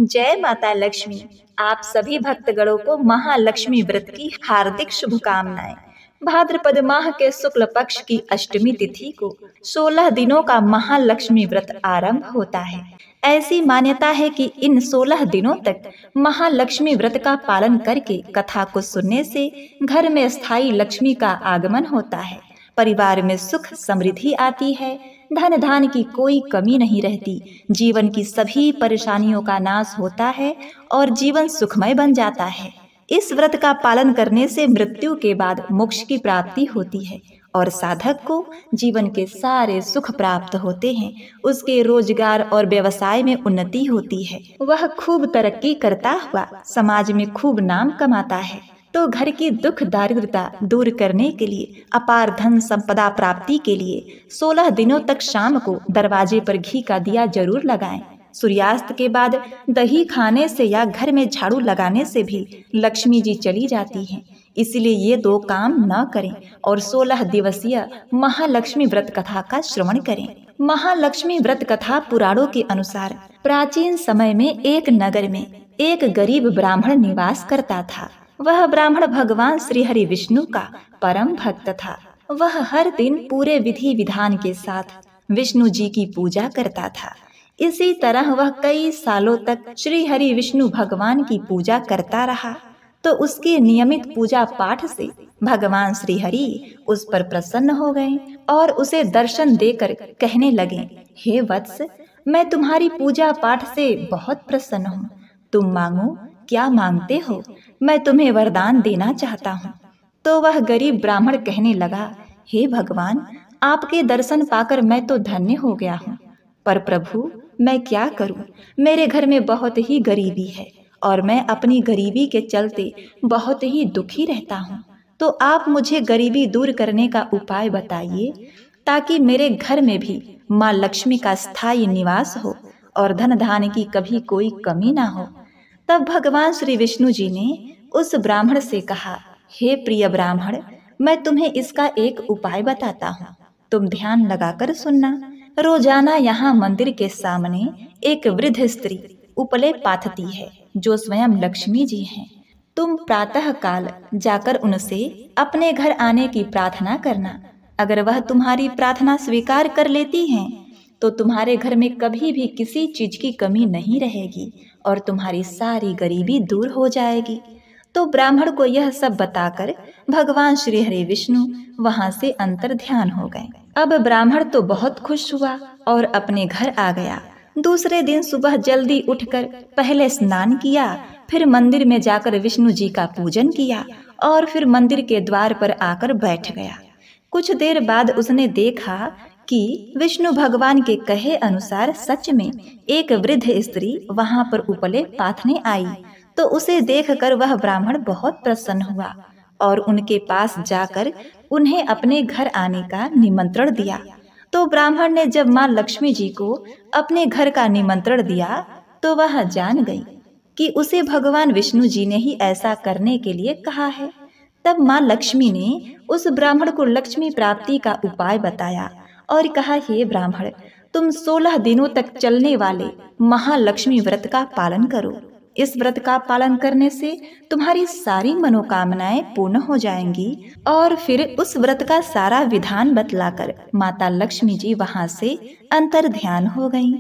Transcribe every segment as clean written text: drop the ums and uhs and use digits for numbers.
जय माता लक्ष्मी। आप सभी भक्तगणों को महालक्ष्मी व्रत की हार्दिक शुभकामनाएं। भाद्रपद माह के शुक्ल पक्ष की अष्टमी तिथि को 16 दिनों का महालक्ष्मी व्रत आरंभ होता है। ऐसी मान्यता है कि इन 16 दिनों तक महालक्ष्मी व्रत का पालन करके कथा को सुनने से घर में स्थायी लक्ष्मी का आगमन होता है, परिवार में सुख समृद्धि आती है, धन धान की कोई कमी नहीं रहती, जीवन की सभी परेशानियों का नाश होता है और जीवन सुखमय बन जाता है। इस व्रत का पालन करने से मृत्यु के बाद मोक्ष की प्राप्ति होती है और साधक को जीवन के सारे सुख प्राप्त होते हैं। उसके रोजगार और व्यवसाय में उन्नति होती है, वह खूब तरक्की करता हुआ समाज में खूब नाम कमाता है। तो घर की दुख दारिद्रता दूर करने के लिए, अपार धन संपदा प्राप्ति के लिए 16 दिनों तक शाम को दरवाजे पर घी का दिया जरूर लगाएं। सूर्यास्त के बाद दही खाने से या घर में झाड़ू लगाने से भी लक्ष्मी जी चली जाती हैं। इसलिए ये 2 काम न करें और 16 दिवसीय महालक्ष्मी व्रत कथा का श्रवण करें। महालक्ष्मी व्रत कथा पुराणों के अनुसार प्राचीन समय में एक नगर में एक गरीब ब्राह्मण निवास करता था। वह ब्राह्मण भगवान श्री हरि विष्णु का परम भक्त था। वह हर दिन पूरे विधि विधान के साथ विष्णु जी की पूजा करता था। इसी तरह वह कई सालों तक श्री हरि विष्णु भगवान की पूजा करता रहा। तो उसके नियमित पूजा पाठ से भगवान श्री हरि उस पर प्रसन्न हो गए और उसे दर्शन देकर कहने लगे, हे वत्स, मैं तुम्हारी पूजा पाठ से बहुत प्रसन्न हूँ। तुम मांगो, क्या मांगते हो? मैं तुम्हें वरदान देना चाहता हूँ। तो वह गरीब ब्राह्मण कहने लगा, हे भगवान, आपके दर्शन पाकर मैं तो धन्य हो गया हूँ, पर प्रभु मैं क्या करूँ? मेरे घर में बहुत ही गरीबी है और मैं अपनी गरीबी के चलते बहुत ही दुखी रहता हूँ। तो आप मुझे गरीबी दूर करने का उपाय बताइए, ताकि मेरे घर में भी माँ लक्ष्मी का स्थायी निवास हो और धन धान की कभी कोई कमी ना हो। तब भगवान श्री विष्णु जी ने उस ब्राह्मण से कहा, हे प्रिय ब्राह्मण, मैं तुम्हें इसका एक उपाय बताता हूँ, तुम ध्यान लगाकर सुनना। रोजाना यहाँ मंदिर के सामने एक वृद्ध स्त्री उपले पाथती है, जो स्वयं लक्ष्मी जी हैं। तुम प्रातः काल जाकर उनसे अपने घर आने की प्रार्थना करना। अगर वह तुम्हारी प्रार्थना स्वीकार कर लेती हैं तो तुम्हारे घर में कभी भी किसी चीज की कमी नहीं रहेगी और तुम्हारी सारी गरीबी दूर हो जाएगी। तो ब्राह्मण को यह सब बताकर भगवान श्री हरि विष्णु वहां से अंतर ध्यान हो गए। अब ब्राह्मण तो बहुत खुश हुआ और अपने घर आ गया। दूसरे दिन सुबह जल्दी उठकर पहले स्नान किया, फिर मंदिर में जाकर विष्णु जी का पूजन किया और फिर मंदिर के द्वार पर आकर बैठ गया। कुछ देर बाद उसने देखा कि विष्णु भगवान के कहे अनुसार सच में एक वृद्ध स्त्री वहां पर उपले पाथने आई। तो उसे देखकर वह ब्राह्मण बहुत प्रसन्न हुआ और उनके पास जाकर उन्हें अपने घर आने का निमंत्रण दिया। तो ब्राह्मण ने जब माँ लक्ष्मी जी को अपने घर का निमंत्रण दिया तो वह जान गई कि उसे भगवान विष्णु जी ने ही ऐसा करने के लिए कहा है। तब माँ लक्ष्मी ने उस ब्राह्मण को लक्ष्मी प्राप्ति का उपाय बताया और कहा, हे ब्राह्मण, तुम 16 दिनों तक चलने वाले महालक्ष्मी व्रत का पालन करो। इस व्रत का पालन करने से तुम्हारी सारी मनोकामनाएं पूर्ण हो जाएंगी। और फिर उस व्रत का सारा विधान बतलाकर माता लक्ष्मी जी वहां से अंतर ध्यान हो गईं।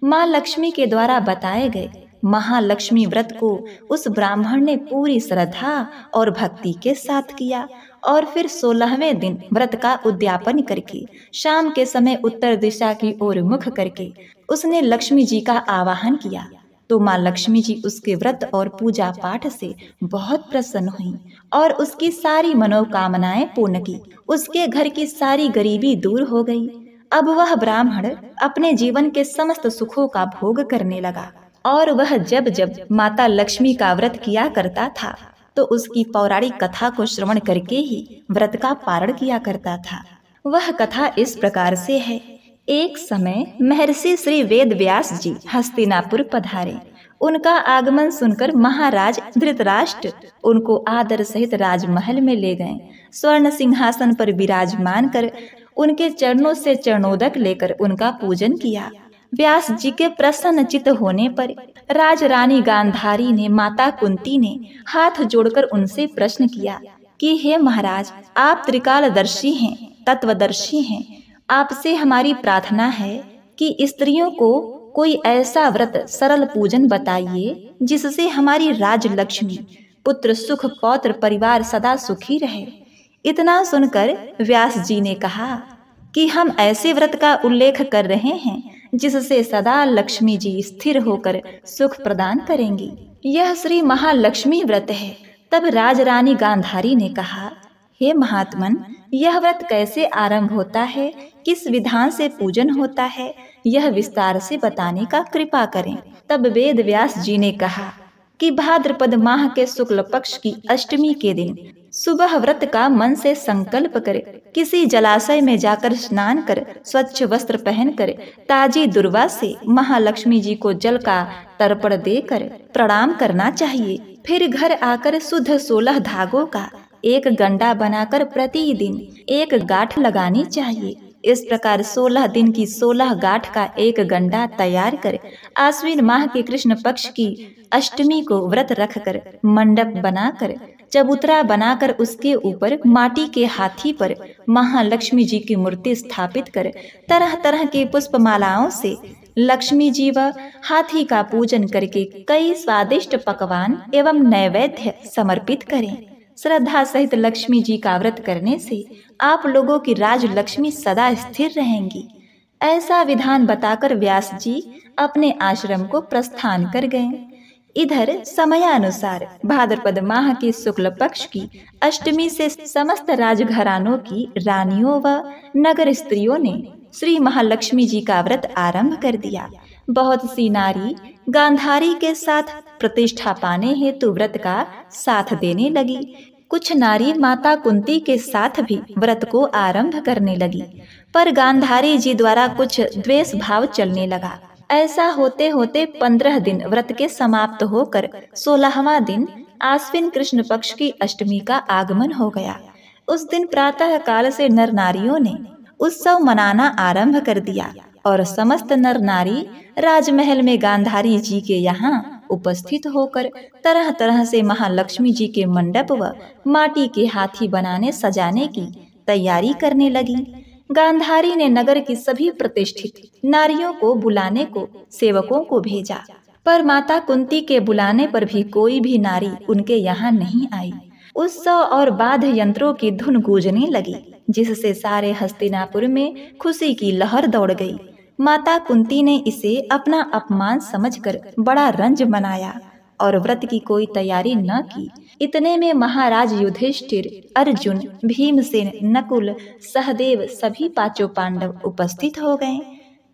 माँ लक्ष्मी के द्वारा बताए गए महालक्ष्मी व्रत को उस ब्राह्मण ने पूरी श्रद्धा और भक्ति के साथ किया और फिर 16वें दिन व्रत का उद्यापन करके शाम के समय उत्तर दिशा की ओर मुख करके उसने लक्ष्मी जी का आवाहन किया। तो माँ लक्ष्मी जी उसके व्रत और पूजा पाठ से बहुत प्रसन्न हुई और उसकी सारी मनोकामनाएं पूर्ण की। उसके घर की सारी गरीबी दूर हो गई। अब वह ब्राह्मण अपने जीवन के समस्त सुखों का भोग करने लगा और वह जब जब माता लक्ष्मी का व्रत किया करता था तो उसकी पौराणिक कथा को श्रवण करके ही व्रत का पारण किया करता था। वह कथा इस प्रकार से है। एक समय महर्षि श्री वेद व्यास जी हस्तिनापुर पधारे। उनका आगमन सुनकर महाराज धृतराष्ट्र उनको आदर सहित राजमहल में ले गए। स्वर्ण सिंहासन पर विराजमान कर उनके चरणों से चरणोदक लेकर उनका पूजन किया। व्यास जी के प्रसन्नचित्त होने पर राज रानी गांधारी ने माता कुंती ने हाथ जोड़कर उनसे प्रश्न किया कि हे महाराज, आप त्रिकालदर्शी हैं, तत्वदर्शी हैं। आपसे हमारी प्रार्थना है कि स्त्रियों को कोई ऐसा व्रत, सरल पूजन बताइए जिससे हमारी राजलक्ष्मी, पुत्र सुख, पौत्र, परिवार सदा सुखी रहे। इतना सुनकर व्यास जी ने कहा कि हम ऐसे व्रत का उल्लेख कर रहे हैं जिससे सदा लक्ष्मी जी स्थिर होकर सुख प्रदान करेंगी। यह श्री महालक्ष्मी व्रत है। तब राजरानी गांधारी ने कहा, हे महात्मन, यह व्रत कैसे आरंभ होता है, किस विधान से पूजन होता है, यह विस्तार से बताने का कृपा करें। तब वेद व्यास जी ने कहा कि भाद्रपद माह के शुक्ल पक्ष की अष्टमी के दिन सुबह व्रत का मन से संकल्प कर किसी जलाशय में जाकर स्नान कर स्वच्छ वस्त्र पहनकर ताजी दुर्वा से महालक्ष्मी जी को जल का तर्पण देकर प्रणाम करना चाहिए। फिर घर आकर शुद्ध 16 धागों का एक गंडा बनाकर प्रतिदिन एक गांठ लगानी चाहिए। इस प्रकार 16 दिन की 16 गांठ का एक गंडा तैयार कर आश्विन माह के कृष्ण पक्ष की अष्टमी को व्रत रखकर मंडप बनाकर चबूतरा बनाकर उसके ऊपर माटी के हाथी पर महालक्ष्मी जी की मूर्ति स्थापित कर तरह तरह के पुष्पमालाओं से लक्ष्मी जी व हाथी का पूजन करके कई स्वादिष्ट पकवान एवं नैवेद्य समर्पित करें। श्रद्धा सहित लक्ष्मी जी का व्रत करने से आप लोगों की राजलक्ष्मी सदा स्थिर रहेंगी। ऐसा विधान बताकर व्यास जी अपने आश्रम को प्रस्थान कर गए। इधर समयानुसार भाद्रपद माह के शुक्ल पक्ष की अष्टमी से समस्त राजघरानों की रानियों व नगर स्त्रियों ने श्री महालक्ष्मी जी का व्रत आरंभ कर दिया। बहुत सी नारी गांधारी के साथ प्रतिष्ठा पाने हेतु व्रत का साथ देने लगी। कुछ नारी माता कुंती के साथ भी व्रत को आरंभ करने लगी, पर गांधारी जी द्वारा कुछ द्वेष भाव चलने लगा। ऐसा होते होते 15 दिन व्रत के समाप्त होकर 16वां दिन आश्विन कृष्ण पक्ष की अष्टमी का आगमन हो गया। उस दिन प्रातः काल से नर नारियों ने उत्सव मनाना आरंभ कर दिया और समस्त नर नारी राजमहल में गांधारी जी के यहाँ उपस्थित होकर तरह तरह से महालक्ष्मी जी के मंडप व माटी के हाथी बनाने सजाने की तैयारी करने लगी। गांधारी ने नगर की सभी प्रतिष्ठित नारियों को बुलाने को सेवकों को भेजा, पर माता कुंती के बुलाने पर भी कोई भी नारी उनके यहाँ नहीं आई। उत्सव और वाद्य यंत्रों की धुन गूंजने लगी, जिससे सारे हस्तिनापुर में खुशी की लहर दौड़ गई। माता कुंती ने इसे अपना अपमान समझकर बड़ा रंज मनाया और व्रत की कोई तैयारी न की। इतने में महाराज युधिष्ठिर, अर्जुन, भीमसेन, नकुल, सहदेव सभी पांचों पांडव उपस्थित हो गए।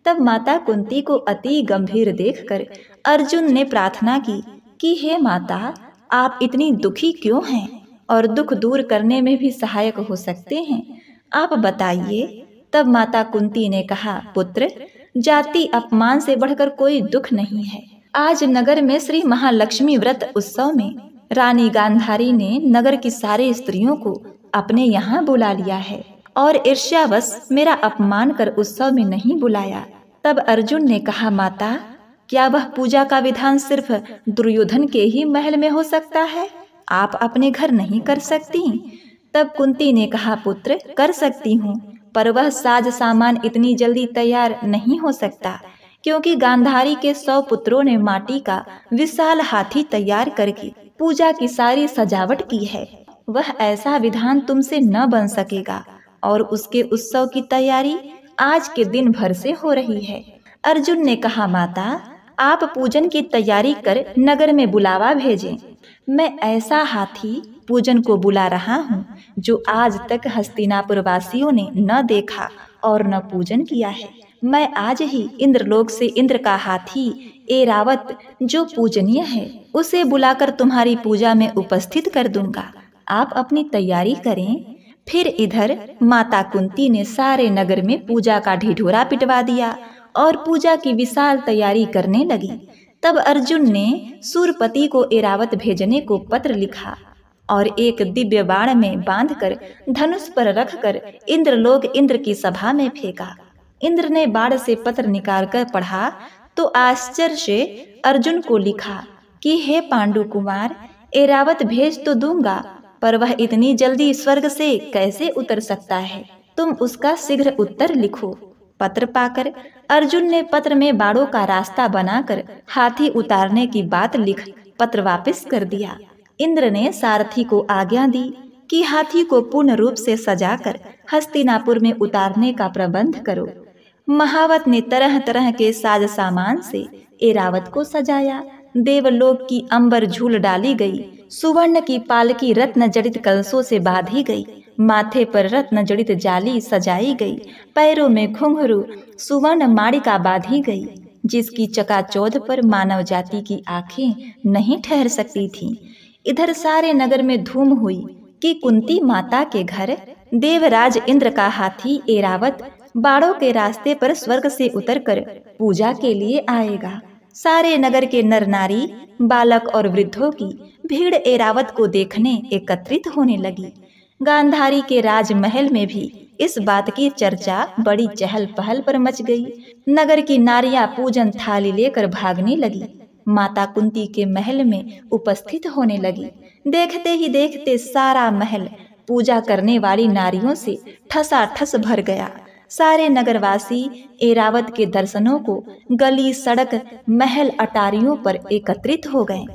तब माता कुंती को अति गंभीर देखकर अर्जुन ने प्रार्थना की कि हे माता, आप इतनी दुखी क्यों हैं और दुख दूर करने में भी सहायक हो सकते हैं, आप बताइए। तब माता कुंती ने कहा, पुत्र, जाति अपमान से बढ़कर कोई दुख नहीं है। आज नगर में श्री महालक्ष्मी व्रत उत्सव में रानी गांधारी ने नगर की सारी स्त्रियों को अपने यहाँ बुला लिया है और ईर्ष्यावश मेरा अपमान कर उत्सव में नहीं बुलाया। तब अर्जुन ने कहा, माता, क्या वह पूजा का विधान सिर्फ दुर्योधन के ही महल में हो सकता है? आप अपने घर नहीं कर सकती? तब कुंती ने कहा, पुत्र, कर सकती हूँ, पर वह साज सामान इतनी जल्दी तैयार नहीं हो सकता, क्योंकि गांधारी के 100 पुत्रों ने माटी का विशाल हाथी तैयार करके पूजा की सारी सजावट की है। वह ऐसा विधान तुमसे न बन सकेगा और उसके उत्सव की तैयारी आज के दिन भर से हो रही है। अर्जुन ने कहा, माता, आप पूजन की तैयारी कर नगर में बुलावा भेजें। मैं ऐसा हाथी पूजन को बुला रहा हूँ जो आज तक हस्तिनापुर वासियों ने न देखा और न पूजन किया है। मैं आज ही इंद्रलोक से इंद्र का हाथी ऐरावत, जो पूजनीय है, उसे बुलाकर तुम्हारी पूजा में उपस्थित कर दूंगा। आप अपनी तैयारी करें। फिर इधर माता कुंती ने सारे नगर में पूजा का ढिढोरा पिटवा दिया और पूजा की विशाल तैयारी करने लगी। तब अर्जुन ने सूरपति को ऐरावत भेजने को पत्र लिखा और एक दिव्य बाण में बांधकर धनुष पर रखकर इंद्रलोक इंद्र की सभा में फेंका। इंद्र ने बाण से पत्र निकालकर पढ़ा तो आश्चर्य से अर्जुन को लिखा कि हे पांडु कुमार, ऐरावत भेज तो दूंगा, पर वह इतनी जल्दी स्वर्ग से कैसे उतर सकता है? तुम उसका शीघ्र उत्तर लिखो। पत्र पाकर अर्जुन ने पत्र में बाणों का रास्ता बनाकर हाथी उतारने की बात लिख पत्र वापस कर दिया। इंद्र ने सारथी को आज्ञा दी कि हाथी को पूर्ण रूप से सजाकर हस्तिनापुर में उतारने का प्रबंध करो। महावत ने तरह तरह के साज सामान से ऐरावत को सजाया। देवलोक की अंबर झूल डाली गई, सुवर्ण की पालकी रत्न जड़ित कलशों से बांधी गई, माथे पर रत्न जड़ित जाली सजाई गई, पैरों में घुंघरू सुवर्ण माड़िका बांधी गई, जिसकी चकाचौंध पर मानव जाति की आंखें नहीं ठहर सकती थीं। इधर सारे नगर में धूम हुई कि कुंती माता के घर देवराज इंद्र का हाथी ऐरावत बाणों के रास्ते पर स्वर्ग से उतरकर पूजा के लिए आएगा। सारे नगर के नर नारी, बालक और वृद्धों की भीड़ ऐरावत को देखने एकत्रित होने लगी। गांधारी के राजमहल में भी इस बात की चर्चा बड़ी चहल पहल पर मच गई। नगर की नारियां पूजन थाली लेकर भागने लगी, माता कुंती के महल में उपस्थित होने लगी। देखते ही देखते सारा महल पूजा करने वाली नारियों से ठसाठस भर गया। सारे नगरवासी ऐरावत के दर्शनों को गली, सड़क, महल, अटारियों पर एकत्रित हो गए।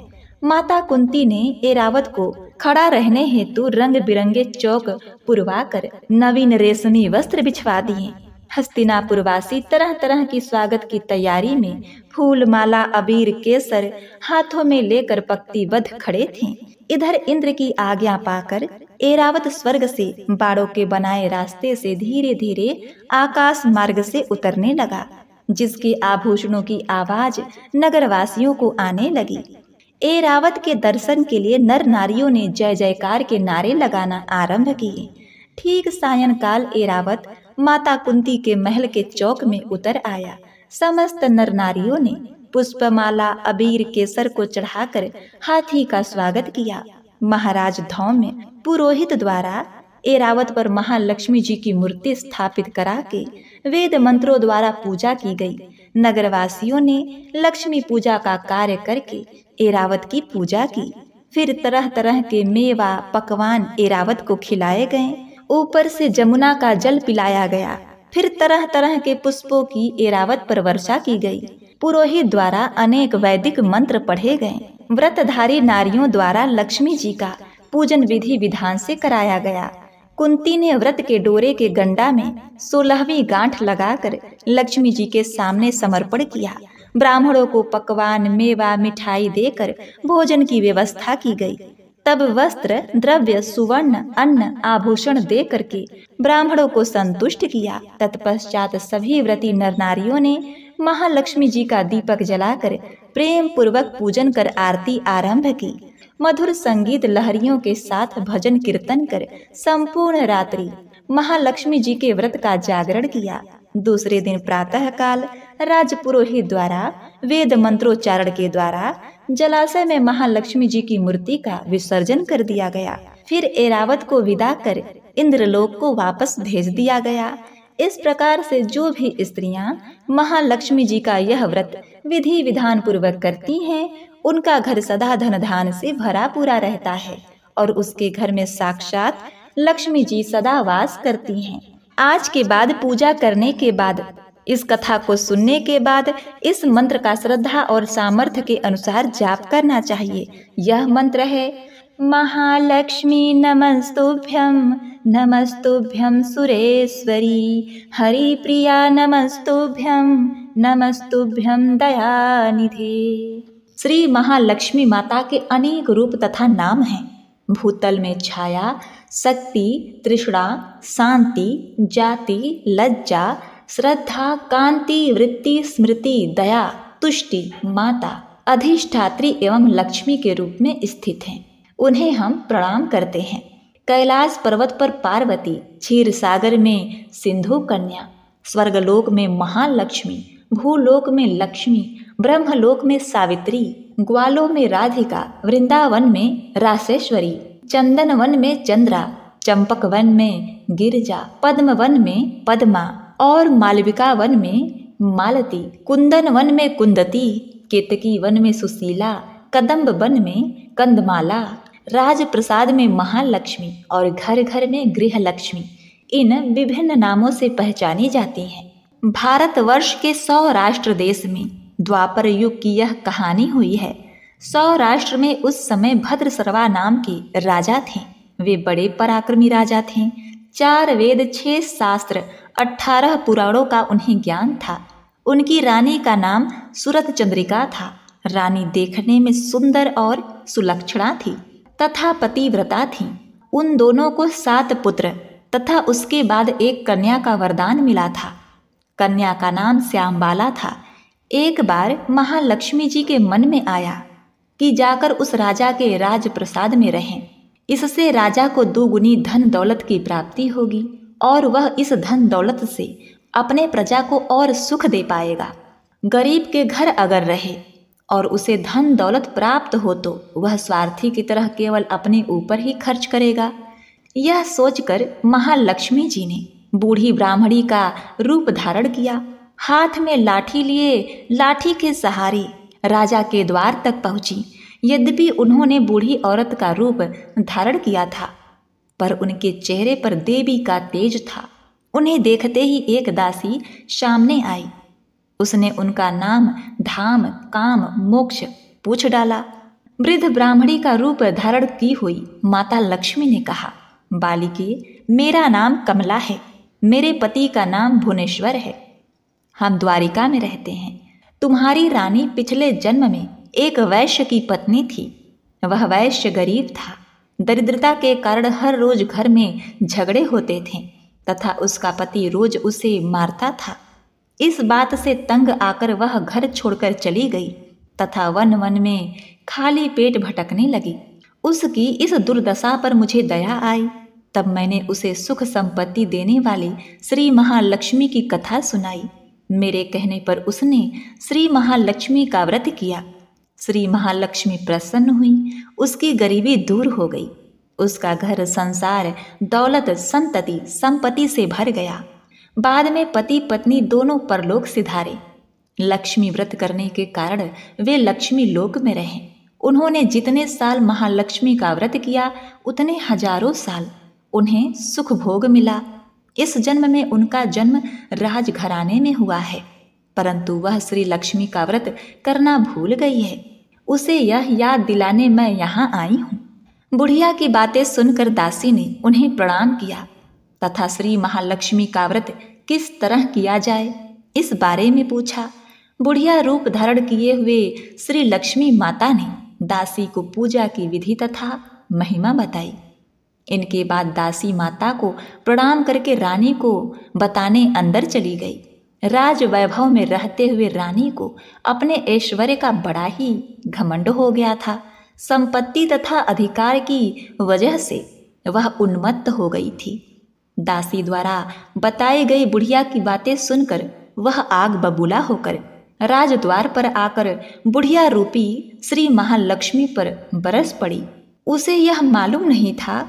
माता कुंती ने ऐरावत को खड़ा रहने हेतु रंग बिरंगे चौक पुरवाकर नवीन रेशमी वस्त्र बिछवा दिए। हस्तिनापुरवासी तरह तरह की स्वागत की तैयारी में फूल, माला, अबीर, केसर हाथों में लेकर पंक्तिबद्ध खड़े थे। इधर इंद्र की आज्ञा पाकर ऐरावत स्वर्ग से बाणों के बनाए रास्ते से धीरे धीरे आकाश मार्ग से उतरने लगा, जिसके आभूषणों की आवाज नगरवासियों को आने लगी। ऐरावत के दर्शन के लिए नर नारियों ने जय जयकार के नारे लगाना आरंभ किए। ठीक सायंकाल ऐरावत माता कुंती के महल के चौक में उतर आया। समस्त नर नारियों ने पुष्पमाला, अबीर, केसर को चढ़ाकर हाथी का स्वागत किया। महाराज धौम्य पुरोहित द्वारा ऐरावत पर महालक्ष्मी जी की मूर्ति स्थापित करा के वेद मंत्रों द्वारा पूजा की गई। नगरवासियों ने लक्ष्मी पूजा का कार्य करके ऐरावत की पूजा की। फिर तरह तरह के मेवा, पकवान ऐरावत को खिलाए गए। ऊपर से जमुना का जल पिलाया गया। फिर तरह तरह के पुष्पों की ऐरावत पर वर्षा की गई। पुरोहित द्वारा अनेक वैदिक मंत्र पढ़े गए। व्रतधारी नारियों द्वारा लक्ष्मी जी का पूजन विधि विधान से कराया गया। कुंती ने व्रत के डोरे के गंडा में 16वीं गांठ लगाकर लक्ष्मी जी के सामने समर्पण किया। ब्राह्मणों को पकवान, मेवा, मिठाई देकर भोजन की व्यवस्था की गई। तब वस्त्र, द्रव्य, सुवर्ण, अन्न, आभूषण दे करके ब्राह्मणों को संतुष्ट किया। तत्पश्चात सभी व्रती नर नारियों ने महालक्ष्मी जी का दीपक जलाकर प्रेम पूर्वक पूजन कर आरती आरंभ की। मधुर संगीत लहरियों के साथ भजन कीर्तन कर संपूर्ण रात्रि महालक्ष्मी जी के व्रत का जागरण किया। दूसरे दिन प्रातः काल राजपुरोहित द्वारा वेद मंत्रोच्चारण के द्वारा जलाशय में महालक्ष्मी जी की मूर्ति का विसर्जन कर दिया गया। फिर ऐरावत को विदा कर इंद्रलोक को वापस भेज दिया गया। इस प्रकार से जो भी स्त्रियां महालक्ष्मी जी का यह व्रत विधि विधान पूर्वक करती हैं, उनका घर सदा धन धान से भरा पूरा रहता है और उसके घर में साक्षात लक्ष्मी जी सदा वास करती हैं। आज के बाद पूजा करने के बाद, इस कथा को सुनने के बाद इस मंत्र का श्रद्धा और सामर्थ्य के अनुसार जाप करना चाहिए। यह मंत्र है: महालक्ष्मी नमस्तुभ्यं, नमस्तुभ्यं सुरेश्वरी, हरिप्रिया नमस्तुभ्यं, नमस्तुभ्यं दयानिधे। श्री महालक्ष्मी माता के अनेक रूप तथा नाम हैं। भूतल में छाया, शक्ति, तृष्णा, शांति, जाति, लज्जा, श्रद्धा, कांति, वृत्ति, स्मृति, दया, तुष्टि, माता, अधिष्ठात्री एवं लक्ष्मी के रूप में स्थित हैं। उन्हें हम प्रणाम करते हैं। कैलाश पर्वत पर पार्वती, क्षीर सागर में सिंधु कन्या, स्वर्गलोक में महालक्ष्मी, भूलोक में लक्ष्मी, ब्रह्मलोक में सावित्री, ग्वालों में राधिका, वृंदावन में रासेश्वरी, चंदन वन में चंद्रा, चंपक वन में गिरिजा, पद्म वन में पद्मा और मालविका वन में मालती, कुंदन वन में कुंदती, केतकी वन में सुशीला, कदम्ब वन में कंदमाला, राजप्रसाद में महालक्ष्मी और घर घर में गृहलक्ष्मी इन विभिन्न नामों से पहचानी जाती हैं। भारतवर्ष के सौराष्ट्र देश में द्वापर युग की यह कहानी हुई है। सौराष्ट्र में उस समय भद्रसर्वा नाम के राजा थे। वे बड़े पराक्रमी राजा थे। 4 वेद, 6 शास्त्र, 18 पुराणों का उन्हें ज्ञान था। उनकी रानी का नाम सुरत चंद्रिका था। रानी देखने में सुंदर और सुलक्षणा थी तथा पतिव्रता थी। उन दोनों को 7 पुत्र तथा उसके बाद एक कन्या का वरदान मिला था। कन्या का नाम श्यामबाला था। एक बार महालक्ष्मी जी के मन में आया कि जाकर उस राजा के राजप्रसाद में रहें। इससे राजा को 2 गुनी धन दौलत की प्राप्ति होगी और वह इस धन दौलत से अपने प्रजा को और सुख दे पाएगा। गरीब के घर अगर रहे और उसे धन दौलत प्राप्त हो तो वह स्वार्थी की तरह केवल अपने ऊपर ही खर्च करेगा। यह सोचकर महालक्ष्मी जी ने बूढ़ी ब्राह्मणी का रूप धारण किया। हाथ में लाठी लिए लाठी के सहारे राजा के द्वार तक पहुंची। यद्यपि उन्होंने बूढ़ी औरत का रूप धारण किया था, पर उनके चेहरे पर देवी का तेज था। उन्हें देखते ही एक दासी सामने आई। उसने उनका नाम, धाम, काम, मोक्ष पूछ डाला। वृद्ध ब्राह्मणी का रूप धारण की हुई माता लक्ष्मी ने कहा, बालिके, मेरा नाम कमला है। मेरे पति का नाम भुवनेश्वर है। हम द्वारिका में रहते हैं। तुम्हारी रानी पिछले जन्म में एक वैश्य की पत्नी थी। वह वैश्य गरीब था। दरिद्रता के कारण हर रोज घर में झगड़े होते थे तथा उसका पति रोज उसे मारता था। इस बात से तंग आकर वह घर छोड़कर चली गई तथा वन वन में खाली पेट भटकने लगी। उसकी इस दुर्दशा पर मुझे दया आई। तब मैंने उसे सुख संपत्ति देने वाली श्री महालक्ष्मी की कथा सुनाई। मेरे कहने पर उसने श्री महालक्ष्मी का व्रत किया। श्री महालक्ष्मी प्रसन्न हुई। उसकी गरीबी दूर हो गई। उसका घर संसार दौलत संतति संपत्ति से भर गया। बाद में पति पत्नी दोनों परलोक सिधारे। लक्ष्मी व्रत करने के कारण वे लक्ष्मी लोक में रहे। उन्होंने जितने साल महालक्ष्मी का व्रत किया उतने हजारों साल उन्हें सुख भोग मिला। इस जन्म में उनका जन्म राजघराने में हुआ है, परंतु वह श्री लक्ष्मी का व्रत करना भूल गई है। उसे यह याद दिलाने मैं यहाँ आई हूँ। बुढ़िया की बातें सुनकर दासी ने उन्हें प्रणाम किया तथा श्री महालक्ष्मी का व्रत किस तरह किया जाए इस बारे में पूछा। बुढ़िया रूप धारण किए हुए श्री लक्ष्मी माता ने दासी को पूजा की विधि तथा महिमा बताई। इनके बाद दासी माता को प्रणाम करके रानी को बताने अंदर चली गई। राज वैभव में रहते हुए रानी को अपने ऐश्वर्य का बड़ा ही घमंड हो गया था। संपत्ति तथा अधिकार की वजह से वह उन्मत्त हो गई थी। दासी द्वारा बताई गई बुढ़िया की बातें सुनकर वह आग बबूला होकर राजद्वार पर आकर बुढ़िया रूपी श्री महालक्ष्मी पर बरस पड़ी। उसे यह मालूम नहीं था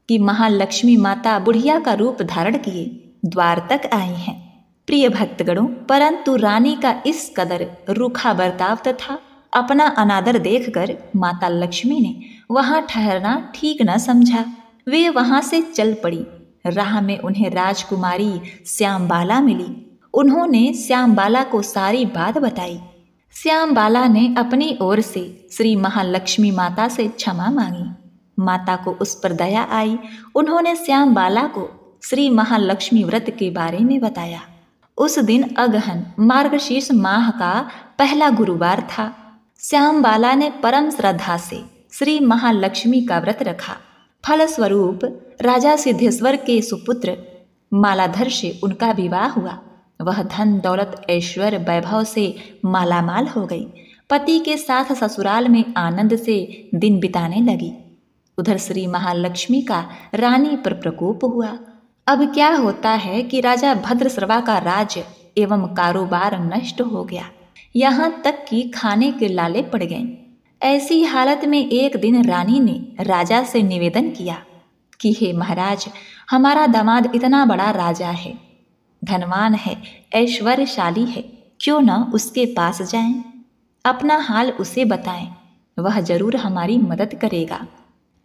कि महालक्ष्मी माता बुढ़िया का रूप धारण किए द्वार तक आई हैं। प्रिय भक्तगणों, परंतु रानी का इस कदर रूखा बर्ताव तथा अपना अनादर देखकर माता लक्ष्मी ने वहां ठहरना ठीक न समझा। वे वहां से चल पड़ी। राह में उन्हें राजकुमारी श्यामबाला मिली। उन्होंने श्यामबाला को सारी बात बताई। श्यामबाला ने अपनी ओर से श्री महालक्ष्मी माता से क्षमा मांगी। माता को उस पर दया आई। उन्होंने श्यामबाला को श्री महालक्ष्मी व्रत के बारे में बताया। उस दिन अगहन मार्गशीर्ष माह का पहला गुरुवार था। श्यामबाला ने परम श्रद्धा से श्री महालक्ष्मी का व्रत रखा। फलस्वरूप राजा सिद्धेश्वर के सुपुत्र मालाधर से उनका विवाह हुआ। वह धन दौलत ऐश्वर्य वैभव से मालामाल हो गई। पति के साथ ससुराल में आनंद से दिन बिताने लगी। उधर श्री महालक्ष्मी का रानी पर प्रकोप हुआ। अब क्या होता है कि राजा भद्रश्रवा का राज्य एवं कारोबार नष्ट हो गया। यहाँ तक कि खाने के लाले पड़ गए। ऐसी हालत में एक दिन रानी ने राजा से निवेदन किया कि हे महाराज, हमारा दामाद इतना बड़ा राजा है, धनवान है, ऐश्वर्यशाली है, क्यों न उसके पास जाएं, अपना हाल उसे बताएं, वह जरूर हमारी मदद करेगा।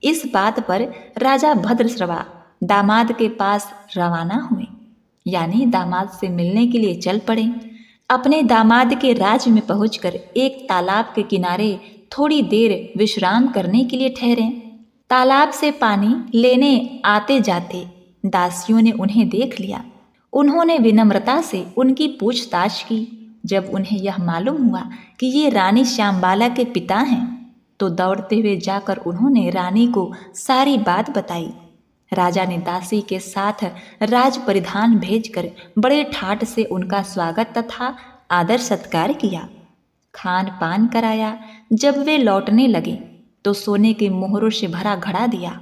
इस बात पर राजा भद्रश्रवा दामाद के पास रवाना हुए, यानी दामाद से मिलने के लिए चल पड़े। अपने दामाद के राज्य में पहुंचकर एक तालाब के किनारे थोड़ी देर विश्राम करने के लिए ठहरे। तालाब से पानी लेने आते जाते दासियों ने उन्हें देख लिया। उन्होंने विनम्रता से उनकी पूछताछ की। जब उन्हें यह मालूम हुआ कि ये रानी श्यामबाला के पिता हैं, तो दौड़ते हुए जाकर उन्होंने रानी को सारी बात बताई। राजा ने दासी के साथ राज परिधान भेजकर बड़े ठाठ से उनका स्वागत तथा आदर सत्कार किया, खान पान कराया। जब वे लौटने लगे तो सोने के मोहरों से भरा घड़ा दिया।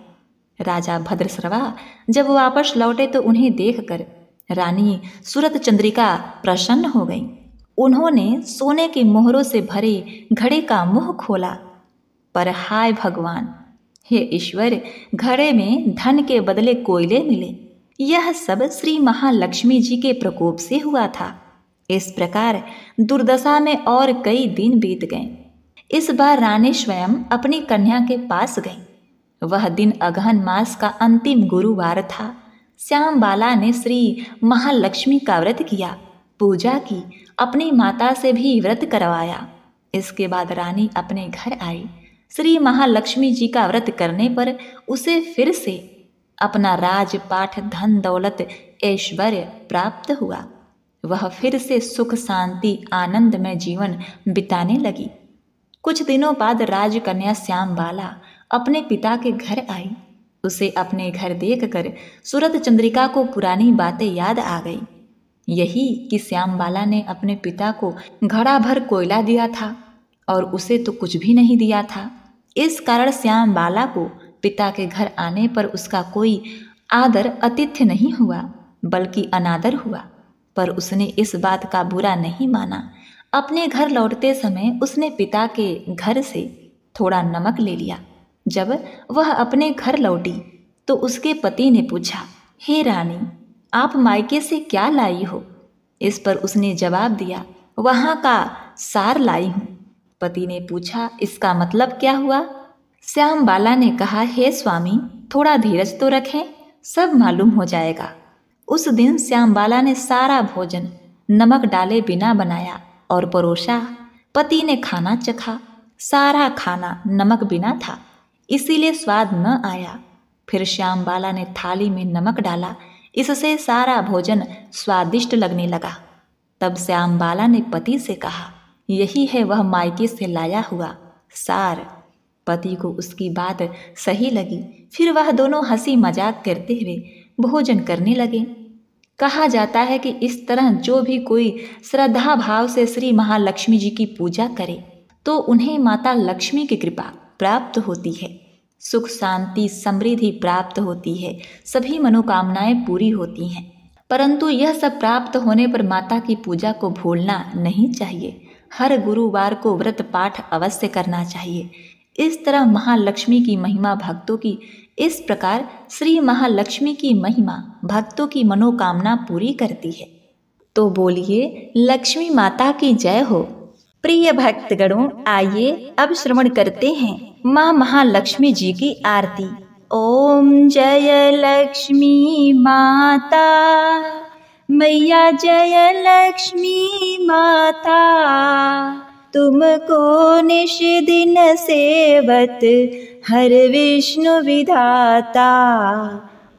राजा भद्रश्रवा जब वापस लौटे तो उन्हें देखकर रानी सूरत चंद्रिका प्रसन्न हो गई। उन्होंने सोने के मोहरों से भरे घड़े का मुंह खोला, पर हाय भगवान, हे ईश्वर, घड़े में धन के बदले कोयले मिले। यह सब श्री महालक्ष्मी जी के प्रकोप से हुआ था। इस प्रकार दुर्दशा में और कई दिन बीत गए। इस बार रानी स्वयं अपनी कन्या के पास गई। वह दिन अगहन मास का अंतिम गुरुवार था। श्यामबाला ने श्री महालक्ष्मी का व्रत किया, पूजा की, अपनी माता से भी व्रत करवाया। इसके बाद रानी अपने घर आई। श्री महालक्ष्मी जी का व्रत करने पर उसे फिर से अपना राजपाठ, धन दौलत, ऐश्वर्य प्राप्त हुआ। वह फिर से सुख शांति आनंद में जीवन बिताने लगी। कुछ दिनों बाद राजकन्या श्यामबाला अपने पिता के घर आई। उसे अपने घर देखकर सूरत चंद्रिका को पुरानी बातें याद आ गई। यही कि श्यामबाला ने अपने पिता को घड़ा भर कोयला दिया था और उसे तो कुछ भी नहीं दिया था। इस कारण श्यामबाला को पिता के घर आने पर उसका कोई आदर आतिथ्य नहीं हुआ, बल्कि अनादर हुआ। पर उसने इस बात का बुरा नहीं माना। अपने घर लौटते समय उसने पिता के घर से थोड़ा नमक ले लिया। जब वह अपने घर लौटी तो उसके पति ने पूछा, हे रानी, आप मायके से क्या लाई हो? इस पर उसने जवाब दिया, वहाँ का सार लाई हूँ। पति ने पूछा, इसका मतलब क्या हुआ? श्यामबाला ने कहा, हे स्वामी, थोड़ा धीरज तो रखें, सब मालूम हो जाएगा। उस दिन श्यामबाला ने सारा भोजन नमक डाले बिना बनाया और परोसा। पति ने खाना चखा। सारा खाना नमक बिना था, इसीलिए स्वाद न आया। फिर श्यामबाला ने थाली में नमक डाला, इससे सारा भोजन स्वादिष्ट लगने लगा। तब श्यामबाला ने पति से कहा, यही है वह मायके से लाया हुआ सार। पति को उसकी बात सही लगी। फिर वह दोनों हंसी मजाक करते हुए भोजन करने लगे। कहा जाता है कि इस तरह जो भी कोई श्रद्धा भाव से श्री महालक्ष्मी जी की पूजा करे तो उन्हें माता लक्ष्मी की कृपा प्राप्त होती है, सुख शांति समृद्धि प्राप्त होती है, सभी मनोकामनाएं पूरी होती हैं। परंतु यह सब प्राप्त होने पर माता की पूजा को भूलना नहीं चाहिए। हर गुरुवार को व्रत पाठ अवश्य करना चाहिए। इस तरह महालक्ष्मी की महिमा भक्तों की, इस प्रकार श्री महालक्ष्मी की महिमा भक्तों की मनोकामना पूरी करती है। तो बोलिए लक्ष्मी माता की जय हो। प्रिय भक्तगणों, आइए अब श्रवण करते हैं माँ महालक्ष्मी जी की आरती। ओम जय लक्ष्मी माता, मैया जय लक्ष्मी माता, तुमको निश दिन सेवत हर विष्णु विधाता।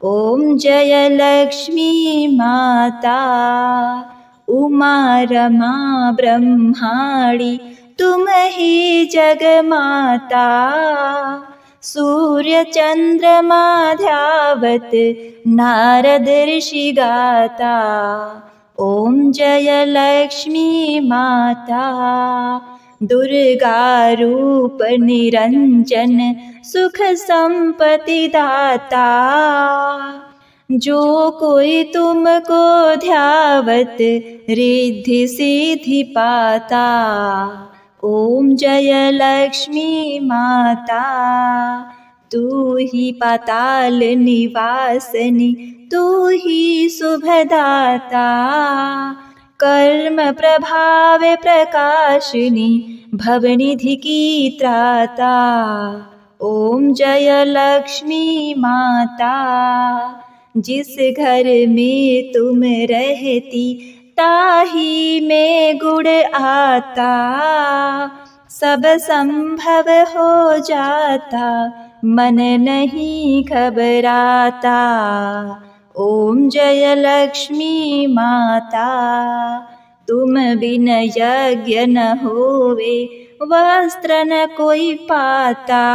ओम जय लक्ष्मी माता, उमा रमा ब्रह्माणी तुम ही जग माता। सूर्य चंद्रमा ध्यावत नारद ऋषि गाता। ओम जय लक्ष्मी माता, दुर्गा रूप निरंजन सुख संपत्ति दाता। जो कोई तुमको ध्यावत रिद्धि सिद्धि पाता। ओम जय लक्ष्मी माता, तू ही पाताल निवासिनी, तू ही शुभदाता। कर्म प्रभाव प्रकाशिनी, भवनिधि की त्राता। ओम जय लक्ष्मी माता। जिस घर में तुम रहती, ताही में गुण आता। सब संभव हो जाता, मन नहीं घबराता। ओम जय लक्ष्मी माता। तुम बिन यज्ञ न होवे, वस्त्र न कोई पाता।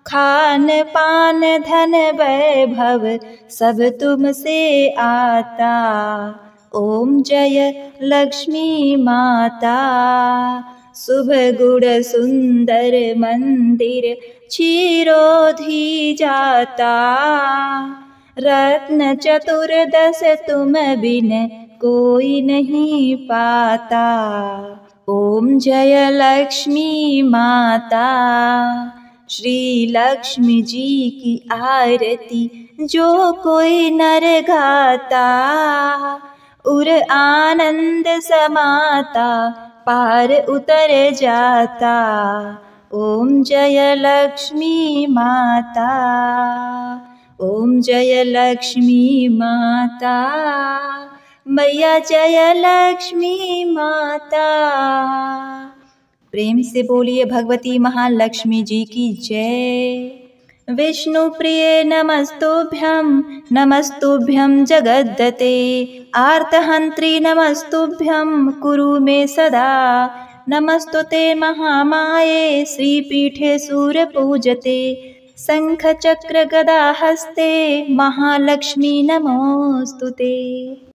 खान पान धन वैभव, सब तुमसे आता। ओम जय लक्ष्मी माता। शुभ गुण सुंदर मंदिर, क्षीरोधि जाता। रत्न चतुर्दश तुम बिन कोई नहीं पाता। ओम जय लक्ष्मी माता। श्री लक्ष्मी जी की आरती जो कोई नर गाता। उर आनंद समाता, पार उतर जाता। ओम जय लक्ष्मी माता। ओम जय लक्ष्मी माता। मैया जय लक्ष्मी माता। प्रेम से बोलिए भगवती महालक्ष्मी जी की जय। विष्णु प्रिय नमस्तुभ्यं, नमस्तुभ्यं जगद्दते। आर्तहन्त्री नमस्तुभ्यं, कुरु मे सदा। नमस्तुते महामाये, श्रीपीठे सूरपूजते। शंख चक्र गदा हस्ते, महालक्ष्मी नमोस्तुते।